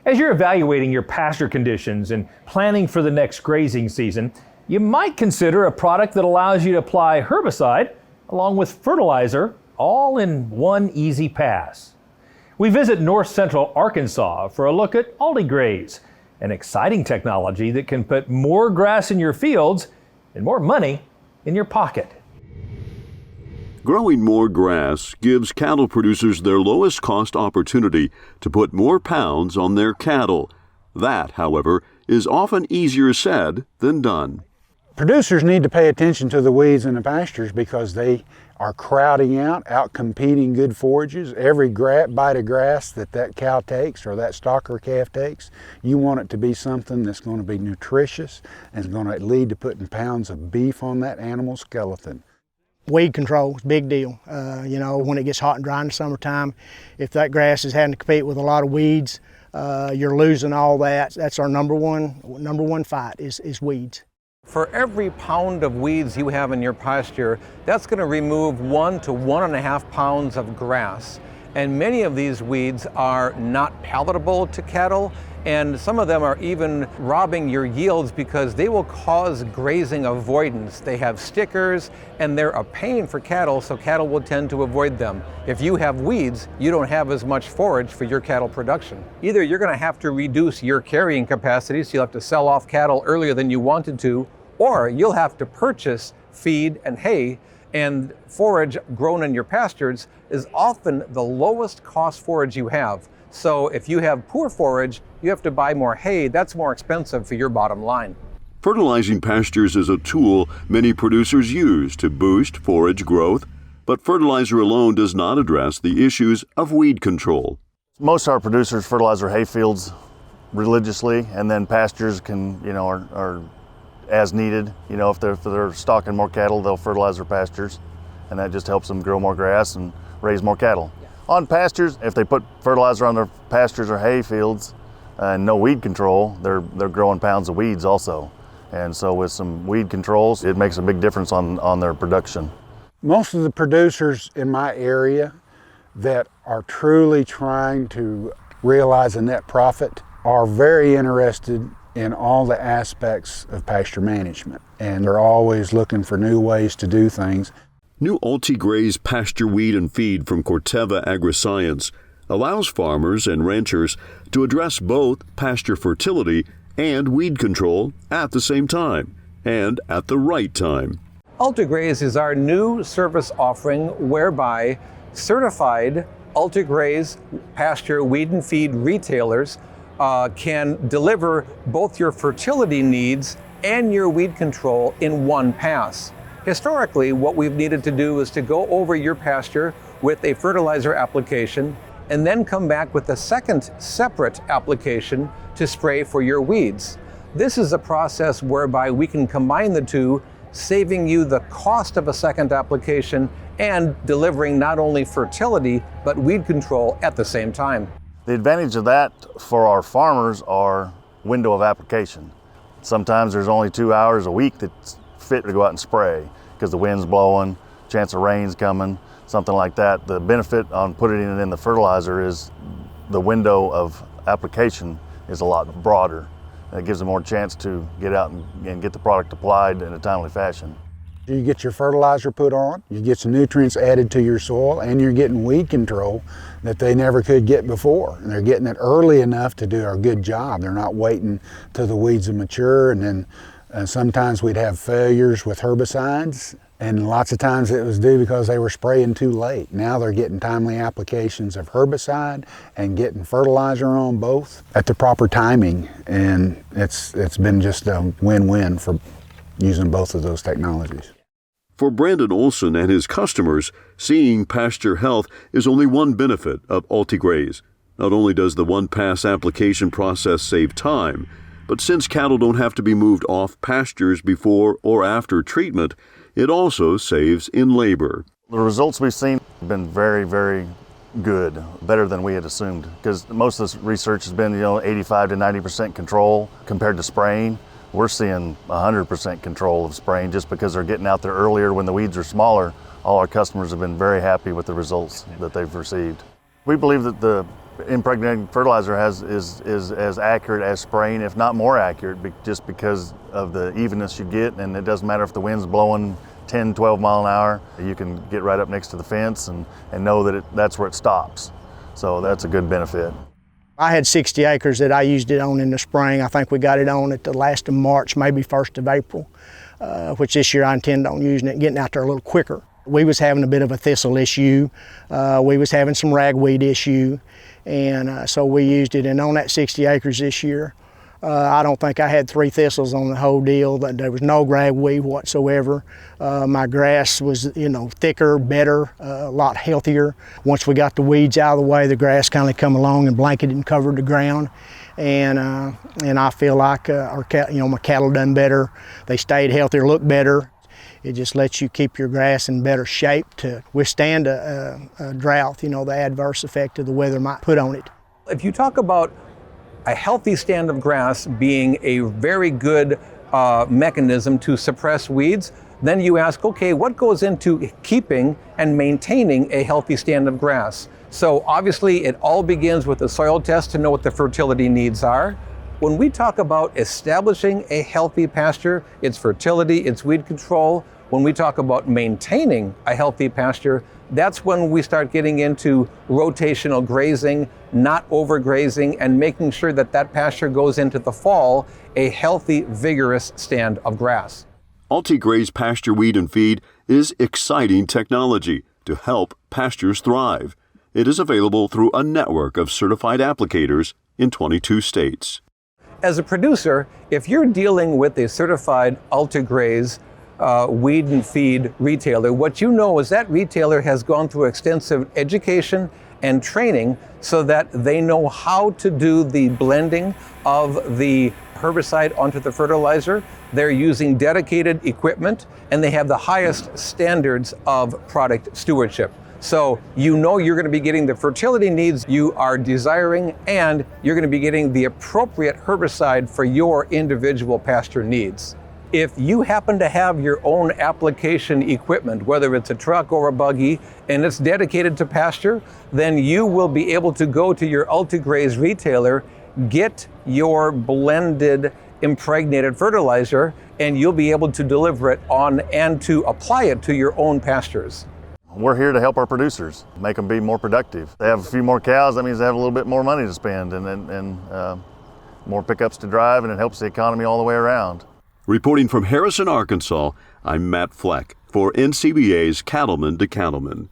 As you're evaluating your pasture conditions and planning for the next grazing season, you might consider a product that allows you to apply herbicide along with fertilizer all in one easy pass. We visit north central Arkansas for a look at Ultigraze, an exciting technology that can put more grass in your fields and more money in your pocket. Growing more grass gives cattle producers their lowest cost opportunity to put more pounds on their cattle. That, however, is often easier said than done. Producers need to pay attention to the weeds in the pastures because they are crowding out competing good forages. Every bite of grass that cow takes or that stock or calf takes, you want it to be something that's going to be nutritious and is going to lead to putting pounds of beef on that animal's skeleton. Weed control is a big deal. When it gets hot and dry in the summertime, if that grass is having to compete with a lot of weeds, you're losing all that. That's our number one fight is weeds. For every pound of weeds you have in your pasture, that's going to remove 1 to 1.5 pounds of grass. And many of these weeds are not palatable to cattle, and some of them are even robbing your yields because they will cause grazing avoidance. They have stickers and they're a pain for cattle, so cattle will tend to avoid them. If you have weeds, you don't have as much forage for your cattle production. Either you're going to have to reduce your carrying capacity, so you'll have to sell off cattle earlier than you wanted to, or you'll have to purchase feed and hay, and forage grown in your pastures is often the lowest cost forage you have. So if you have poor forage, you have to buy more hay. That's more expensive for your bottom line. Fertilizing pastures is a tool many producers use to boost forage growth, but fertilizer alone does not address the issues of weed control. Most of our producers fertilize their hay fields religiously, and then pastures are as needed. If they're stocking more cattle, they'll fertilize their pastures, and that just helps them grow more grass and raise more cattle. On pastures, if they put fertilizer on their pastures or hay fields and no weed control, they're growing pounds of weeds also. And so with some weed controls, it makes a big difference on their production. Most of the producers in my area that are truly trying to realize a net profit are very interested in all the aspects of pasture management, and they're always looking for new ways to do things. New Ultigraze pasture weed and feed from Corteva Agriscience allows farmers and ranchers to address both pasture fertility and weed control at the same time and at the right time. Ultigraze is our new service offering whereby certified Ultigraze pasture weed and feed retailers can deliver both your fertility needs and your weed control in one pass. Historically, what we've needed to do is to go over your pasture with a fertilizer application and then come back with a second separate application to spray for your weeds. This is a process whereby we can combine the two, saving you the cost of a second application and delivering not only fertility but weed control at the same time. The advantage of that for our farmers are window of application. Sometimes there's only 2 hours a week that's fit to go out and spray because the wind's blowing, chance of rain's coming, something like that. The benefit on putting it in the fertilizer is the window of application is a lot broader. It gives them more chance to get out and get the product applied in a timely fashion. You get your fertilizer put on, you get some nutrients added to your soil, and you're getting weed control that they never could get before. And they're getting it early enough to do a good job. They're not waiting till the weeds are mature, and then sometimes we'd have failures with herbicides, and lots of times it was due because they were spraying too late. Now they're getting timely applications of herbicide and getting fertilizer on both at the proper timing, and it's been just a win-win for using both of those technologies. For Brandon Olson and his customers, seeing pasture health is only one benefit of Ultigraze. Not only does the one-pass application process save time, but since cattle don't have to be moved off pastures before or after treatment, it also saves in labor. The results we've seen have been very, very good, better than we had assumed, because most of this research has been 85 to 90% control compared to spraying. We're seeing 100% control of spraying just because they're getting out there earlier when the weeds are smaller. All our customers have been very happy with the results that they've received. We believe that the impregnated fertilizer is as accurate as spraying, if not more accurate, just because of the evenness you get, and it doesn't matter if the wind's blowing 10, 12 mile an hour. You can get right up next to the fence and know that that's where it stops. So that's a good benefit. I had 60 acres that I used it on in the spring. I think we got it on at the last of March, maybe 1st of April, which this year I intend on using it, getting out there a little quicker. We was having a bit of a thistle issue. We was having some ragweed issue. And so we used it, and on that 60 acres this year, I don't think I had 3 thistles on the whole deal. There was no ragweed whatsoever. My grass was, thicker, better, a lot healthier. Once we got the weeds out of the way, the grass kind of come along and blanketed and covered the ground. And I feel like my cattle done better. They stayed healthier, looked better. It just lets you keep your grass in better shape to withstand a drought, the adverse effect of the weather might put on it. If you talk about a healthy stand of grass being a very good mechanism to suppress weeds, then you ask, okay, what goes into keeping and maintaining a healthy stand of grass? So obviously it all begins with a soil test to know what the fertility needs are. When we talk about establishing a healthy pasture, it's fertility, it's weed control. When we talk about maintaining a healthy pasture, that's when we start getting into rotational grazing, not overgrazing, and making sure that that pasture goes into the fall a healthy, vigorous stand of grass. Ultigraze pasture weed and feed is exciting technology to help pastures thrive. It is available through a network of certified applicators in 22 states. As a producer, if you're dealing with a certified Ultigraze weed and feed retailer, what you know is that retailer has gone through extensive education and training so that they know how to do the blending of the herbicide onto the fertilizer. They're using dedicated equipment, and they have the highest standards of product stewardship. So you're going to be getting the fertility needs you are desiring, and you're going to be getting the appropriate herbicide for your individual pasture needs. If you happen to have your own application equipment, whether it's a truck or a buggy, and it's dedicated to pasture, then you will be able to go to your Ultigraze retailer, get your blended impregnated fertilizer, and you'll be able to deliver it on and to apply it to your own pastures. We're here to help our producers, make them be more productive. They have a few more cows, that means they have a little bit more money to spend and more pickups to drive, and it helps the economy all the way around. Reporting from Harrison, Arkansas, I'm Matt Fleck for NCBA's Cattleman to Cattleman.